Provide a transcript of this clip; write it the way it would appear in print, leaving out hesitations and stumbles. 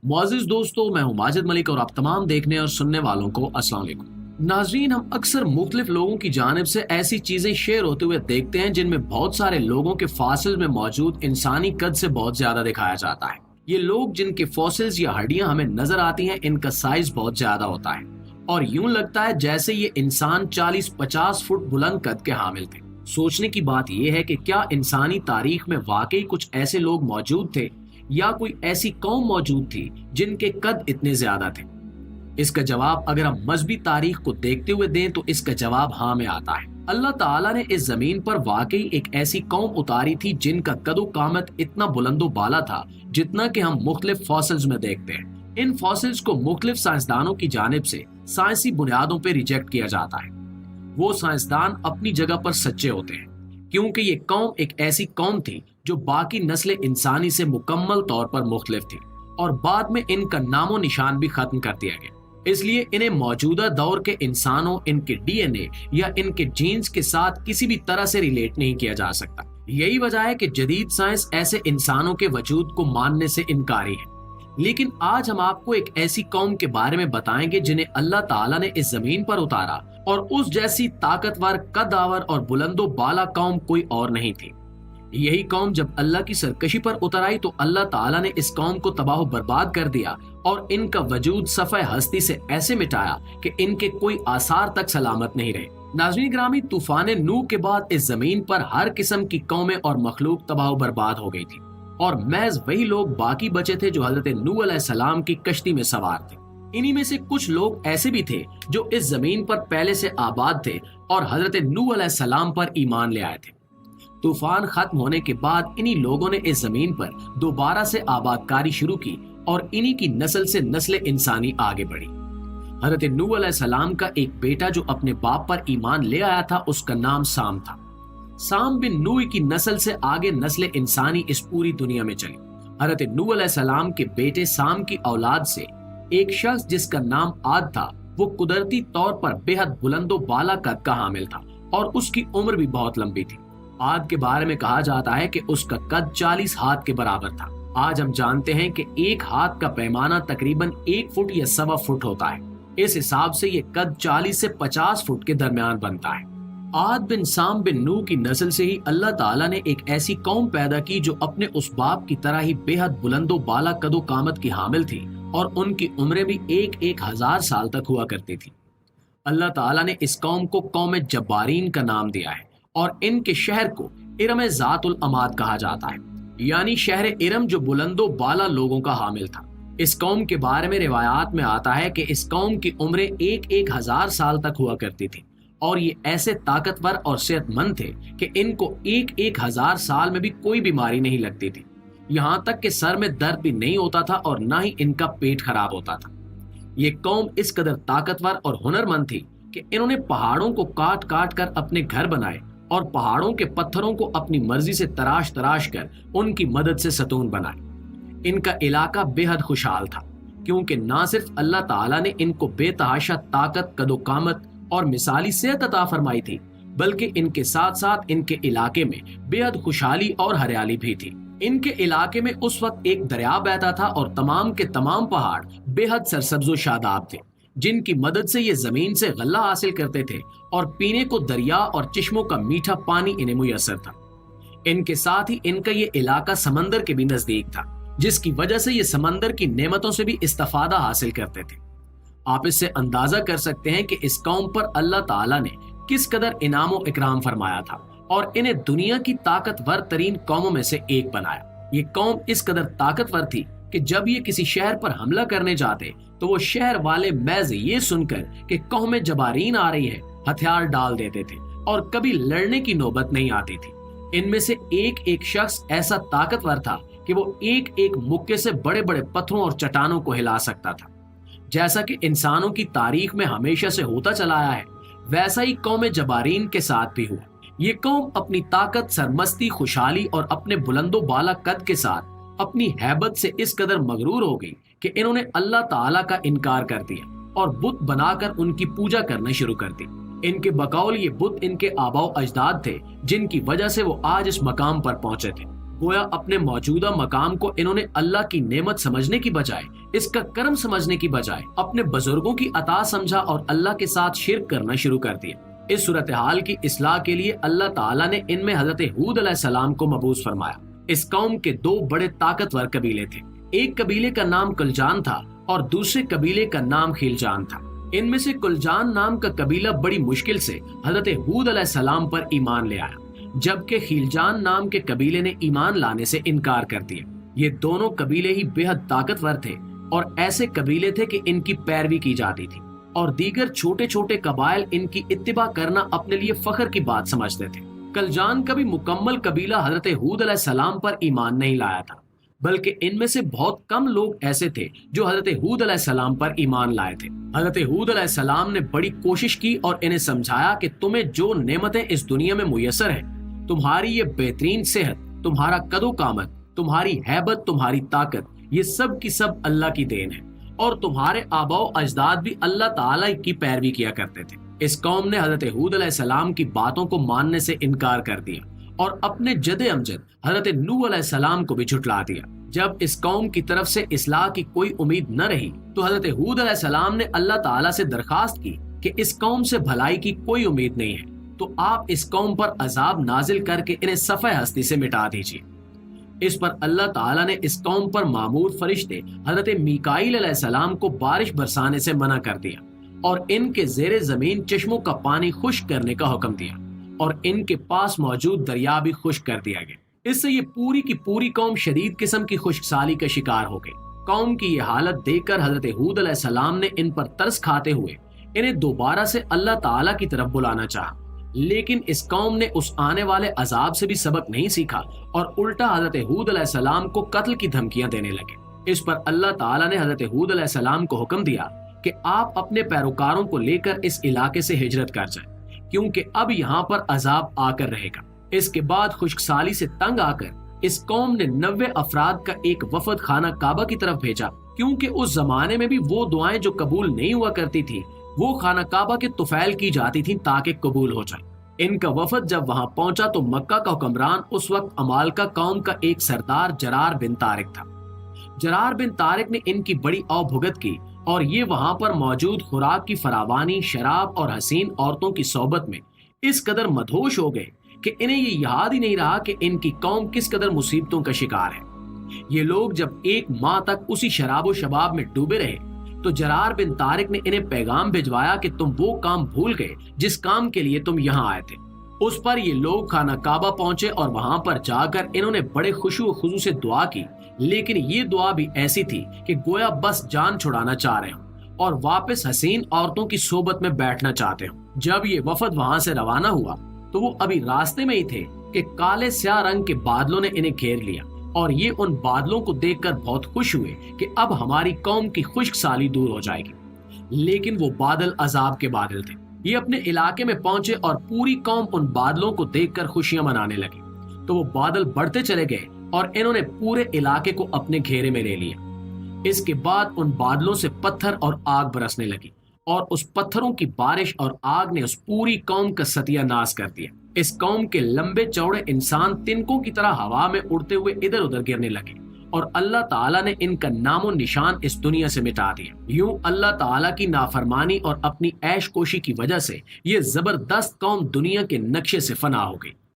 मुआजिज दोस्तों, मैं हूं माजिद मलिक और आप तमाम देखने और सुनने वालों को अस्सलाम वालेकुम। नाजरीन, हम अक्सर मुख्तलिफ लोगों की जानिब से ऐसी चीजें शेयर होते हुए देखते हैं जिनमें बहुत सारे लोगों के फासिल में मौजूद इंसानी कद से बहुत ज्यादा दिखाया जाता है। ये लोग जिनके फॉसिल्स या हड्डियां हमें नजर आती हैं, इनका साइज बहुत ज्यादा होता है और यूं लगता है जैसे ये इंसान 40-50 फुट बुलंद कद के हामिल थे। सोचने की बात यह है कि क्या इंसानी तारीख में वाकई कुछ ऐसे लोग मौजूद थे या कोई ऐसी कौम मौजूद थी जिनके कद इतने ज्यादा थे। इसका जवाब अगर हम मजहबी तारीख को देखते हुए दें तो इसका जवाब हाँ में आता है। अल्लाह ताला ने इस जमीन पर वाकई एक ऐसी कौम उतारी थी जिनका कदो कामत इतना बुलंदो बाला था जितना कि हम मुख्तलिफ फॉसिल्स में देखते हैं। इन फॉसिल्स को मुख्तलिफ साइंसदानों की जानिब से साइंसी बुनियादों पर रिजेक्ट किया जाता है। वो साइंसदान अपनी जगह पर सच्चे होते हैं क्योंकि ये कौम एक ऐसी कौम थी जो बाकी नस्ल इंसानी से मुकम्मल तौर पर मुख्तलिफ थी और बाद में इनका नामो निशान भी खत्म कर दिया गया। इसलिए इन्हें मौजूदा दौर के इंसानों, इनके डीएनए या इनके जीन्स के साथ किसी भी तरह से रिलेट नहीं किया जा सकता। यही वजह है कि जदीद साइंस ऐसे इंसानों के वजूद को मानने से इनकारी है। लेकिन आज हम आपको एक ऐसी कौम के बारे में बताएंगे जिन्हें अल्लाह ताला ने इस जमीन पर उतारा और उस जैसी ताकतवर, कदावर और बुलंदो बाला कौम कोई और नहीं थी। यही कौम जब अल्लाह की सरकशी पर उतर आई तो अल्लाह ताला ने इस कौम को तबाह बर्बाद कर दिया और इनका वजूद सफ़े हस्ती से ऐसे मिटाया कि इनके कोई आसार तक सलामत नहीं रहे। नाज़रीन ग्रामी, तूफान नूह के बाद इस जमीन पर हर किस्म की कौमें और मखलूक तबाह बर्बाद हो गई थी और महज वही लोग बाकी बचे थे जो हजरत नूह अलैहिस्सलाम की कश्ती में सवार थे। इन्हीं में से कुछ लोग ऐसे भी थे जो इस जमीन पर पहले से आबाद थे और हजरत नूह अलैहिस्सलाम पर ईमान ले आए थे। तूफान खत्म होने के बाद इन्हीं लोगों ने इस जमीन पर दोबारा से आबादकारी शुरू की और इन्हीं की नस्ल से नस्ल इंसानी आगे बढ़ी। हजरत नूह अलैहिस्सलाम का एक बेटा जो अपने बाप पर ईमान ले आया था, उसका नाम साम था। साम बिन नूह की नस्ल से आगे नस्ल इंसानी इस पूरी दुनिया में चली। हजरत नूह अलैहिस्सलाम के बेटे साम की औलाद से एक शख्स जिसका नाम आद था, वो कुदरती तौर पर बेहद बुलंदो बाला कद का हामिल था और उसकी उम्र भी बहुत लंबी थी। आद के बारे में कहा जाता है कि उसका कद 40 हाथ के बराबर था। आज हम जानते हैं कि एक हाथ का पैमाना तकरीबन 1 फुट या 1.25 फुट होता है। इस हिसाब से ये कद 40 से 50 फुट के दरमियान बनता है। आद बिन साम बिन नूह की नस्ल से ही अल्लाह ताला ने एक ऐसी कौम पैदा की जो अपने उस बाप की तरह ही बेहद बुलंदो बाला कदो कामत की हामिल थी और उनकी उम्रें भी 1,000 साल तक हुआ करती थी। अल्लाह ताला ने इस कौम को कौम जब्बारीन का नाम दिया है और इनके शहर को इरम ज़ातुल अमाद कहा जाता है, यानी शहर इरम जो बुलंदो बाला लोगों का हामिल था। इस कौम के बारे में रिवायात में आता है कि इस कौम की उम्रें 1,000 साल तक हुआ करती थी और ये ऐसे ताकतवर और सेहतमंद थे कि इनको 1,000 साल में भी कोई बीमारी नहीं लगती थी। यहाँ तक कि सर में दर्द भी नहीं होता था और ना ही इनका पेट खराब होता था। ये कौम इस कदर ताकतवर और हुनरमंद थी कि इन्होंने पहाड़ों को काट काट कर अपने घर बनाए और पहाड़ों के पत्थरों को अपनी मर्जी से तराश तराश कर उनकी मदद से सतून बनाए। इनका इलाका बेहद खुशहाल था क्योंकि ना सिर्फ अल्लाह ताला ने इनको बेतहाशा ताकत, कदो कामत और मिसाली सेहत अता फरमाई थी, बल्कि इनके साथ साथ इनके इलाके में बेहद खुशहाली और हरियाली भी थी। इनके इलाके में उस वक्त एक दरिया बहता था और तमाम के तमाम पहाड़ बेहद सरसब्जो शादाब थे, जिनकी मदद से ये जमीन से गल्ला हासिल करते थे और पीने को दरिया और चश्मों का मीठा पानी इन्हें मुयस्सर था। इनके साथ ही इनका ये इलाका समंदर के भी नजदीक था, जिसकी वजह से ये समंदर की नेमतों से भी इस्तिफादा हासिल करते थे। आप इससे अंदाजा कर सकते हैं कि इस कौम पर अल्लाह ताला ने किस कदर इनाम व इकराम फरमाया था और इन्हें दुनिया की ताकतवर तरीन कौमों में से एक बनाया। ये कौम इस कदर ताकतवर थी कि जब ये किसी शहर पर हमला करने जाते तो वो शहर वाले महज ये सुनकर कि कौम जबारीन आ रही है, हथियार डाल देते थे और कभी लड़ने की नौबत नहीं आती थी। इनमें से एक एक शख्स ऐसा ताकतवर था कि वो एक एक मुक्के से बड़े बड़े पत्थरों और चट्टानों को हिला सकता था। जैसा कि इंसानों की तारीख में हमेशा से होता चला आया है, वैसा ही कौम जबारीन के साथ भी हुआ। ये कौम अपनी ताकत, सरमस्ती, खुशहाली और अपने बुलंदो बाला कद के साथ अपनी हैबत से इस कदर मगरूर हो गई कि इन्होंने अल्लाह ताला का इनकार कर दिया और बुत बनाकर उनकी पूजा करना शुरू कर दी। इनके बकौल ये बुत इनके आबाओ अजदाद थे जिनकी वजह से वो आज इस मकाम पर पहुंचे थे। گویا اپنے موجودہ مقام کو انہوں نے اللہ کی نعمت سمجھنے کی بجائے، اس کا کرم سمجھنے کی بجائے اپنے بزرگوں کی عطا سمجھا اور اللہ کے ساتھ شرک کرنا شروع کر دیا۔ اس صورتحال کی اصلاح کے لیے اللہ تعالیٰ نے ان میں حضرت ہود علیہ السلام کو مبعوث فرمایا۔ اس قوم کے دو بڑے طاقتور قبیلے تھے، ایک قبیلے کا نام کلجان تھا اور دوسرے قبیلے کا نام خیلجان تھا۔ ان میں سے کلجان نام کا قبیلہ بڑی مشکل سے حضرت ہود علیہ السلام پر ایمان لے آیا، جبکہ خیلجان نام کے قبیلے نے ایمان لانے سے انکار کر دیا۔ یہ دونوں قبیلے ہی بے حد طاقتور تھے اور ایسے قبیلے تھے کہ ان کی پیروی کی جاتی تھی اور دیگر چھوٹے چھوٹے قبائل ان کی اتباع کرنا اپنے لیے فخر کی بات سمجھتے تھے۔ کلجان کا بھی مکمل قبیلہ حضرت ہود علیہ السلام پر ایمان نہیں لایا تھا، بلکہ ان میں سے بہت کم لوگ ایسے تھے جو حضرت ہود علیہ السلام پر ایمان لائے تھے۔ حضرت ہود علیہ السلام نے بڑی کوشش کی اور انہیں سمجھایا کہ تمہیں جو نعمتیں اس دنیا میں میسر ہیں، تمہاری یہ بہترین صحت، تمہارا قد و قامت، تمہاری ہیبت، تمہاری طاقت، یہ سب کی سب اللہ کی دین ہے، اور تمہارے آباء و اجداد بھی اللہ تعالیٰ کی پیروی کیا کرتے تھے۔ اس قوم نے حضرت ہود علیہ السلام کی باتوں کو ماننے سے انکار کر دیا اور اپنے جد امجد حضرت نوح علیہ السلام کو بھی جھٹلا دیا۔ جب اس قوم کی طرف سے اصلاح کی کوئی امید نہ رہی تو حضرت ہود علیہ السلام نے اللہ تعالیٰ سے درخواست کی کہ اس قوم سے بھلائی کی کوئی امید نہیں ہے، تو آپ اس قوم پر عذاب نازل کر کے انہیں صفحہ ہستی سے مٹا دیجیے۔ اس پر اللہ تعالیٰ نے اس قوم پر معمور فرشتے حضرت میکائیل علیہ السلام کو بارش برسانے سے منع کر دیا اور ان کے زیر زمین چشموں کا پانی خشک کرنے کا حکم دیا اور ان کے پاس موجود دریا بھی خشک کر دیا گیا۔ اس سے یہ پوری کی پوری قوم شدید قسم کی خشک سالی کا شکار ہو گئی۔ قوم کی یہ حالت دیکھ کر حضرت ہود علیہ السلام نے ان پر ترس کھاتے ہوئے انہیں دوبارہ سے اللہ تعالیٰ کی طرف بلانا چاہا، لیکن اس قوم نے اس آنے والے عذاب سے بھی سبق نہیں سیکھا اور الٹا حضرت ہود علیہ السلام کو قتل کی دھمکیاں دینے لگے۔ اس پر اللہ تعالیٰ نے حضرت ہود علیہ السلام کو حکم دیا کہ آپ اپنے پیروکاروں کو لے کر اس علاقے سے ہجرت کر جائیں، کیونکہ اب یہاں پر عذاب آ کر رہے گا۔ اس کے بعد خشک سالی سے تنگ آ کر اس قوم نے 90 افراد کا ایک وفد خانہ کعبہ کی طرف بھیجا، کیونکہ اس زمانے میں بھی وہ دعائیں جو قبول نہیں ہوا کرتی تھی وہ خانہ کعبہ کے طفیل کی جاتی تھیں تاکہ قبول ہو جائے۔ ان کا وفد جب وہاں پہنچا تو مکہ کا حکمران اس وقت امالکہ قوم کا ایک سردار جرار بن طارق تھا۔ جرار بن طارق نے ان کی بڑی او بھگت کی اور یہ وہاں پر موجود خوراک کی فراوانی، شراب اور حسین عورتوں کی صحبت میں اس قدر مدہوش ہو گئے کہ انہیں یہ یاد ہی نہیں رہا کہ ان کی قوم کس قدر مصیبتوں کا شکار ہے۔ یہ لوگ جب ایک ماہ تک اسی شراب و شباب میں ڈوبے رہے تو جرار بن طارق نے انہیں پیغام بھجوایا کہ تم وہ کام بھول گئے جس کام کے لیے تم یہاں آئے تھے۔ اس پر یہ لوگ خانہ کعبہ پہنچے اور وہاں پر جا کر انہوں نے بڑے خشوع و خضوع سے دعا کی، لیکن یہ دعا بھی ایسی تھی کہ گویا بس جان چھڑانا چاہ رہے ہوں اور واپس حسین عورتوں کی صحبت میں بیٹھنا چاہتے ہوں۔ جب یہ وفد وہاں سے روانہ ہوا تو وہ ابھی راستے میں ہی تھے کہ کالے سیاہ رنگ کے بادلوں نے انہیں گھیر لیا اور یہ ان بادلوں کو دیکھ کر بہت خوش ہوئے کہ اب ہماری قوم کی خشک سالی دور ہو جائے گی، لیکن وہ بادل عذاب کے بادل تھے۔ یہ اپنے علاقے میں پہنچے اور پوری قوم ان بادلوں کو دیکھ کر خوشیاں منانے لگی، تو وہ بادل بڑھتے چلے گئے اور انہوں نے پورے علاقے کو اپنے گھیرے میں لے لیا۔ اس کے بعد ان بادلوں سے پتھر اور آگ برسنے لگی اور اس پتھروں کی بارش اور آگ نے اس پوری قوم کا ستیہ ناش کر دیا۔ اس قوم کے لمبے چوڑے انسان تنکوں کی طرح ہوا میں اڑتے ہوئے ادھر ادھر گرنے لگے اور اللہ تعالیٰ نے ان کا نام و نشان اس دنیا سے مٹا دیا۔ یوں اللہ تعالیٰ کی نافرمانی اور اپنی عیش کوشی کی وجہ سے یہ زبردست قوم دنیا کے نقشے سے فنا ہو گئی۔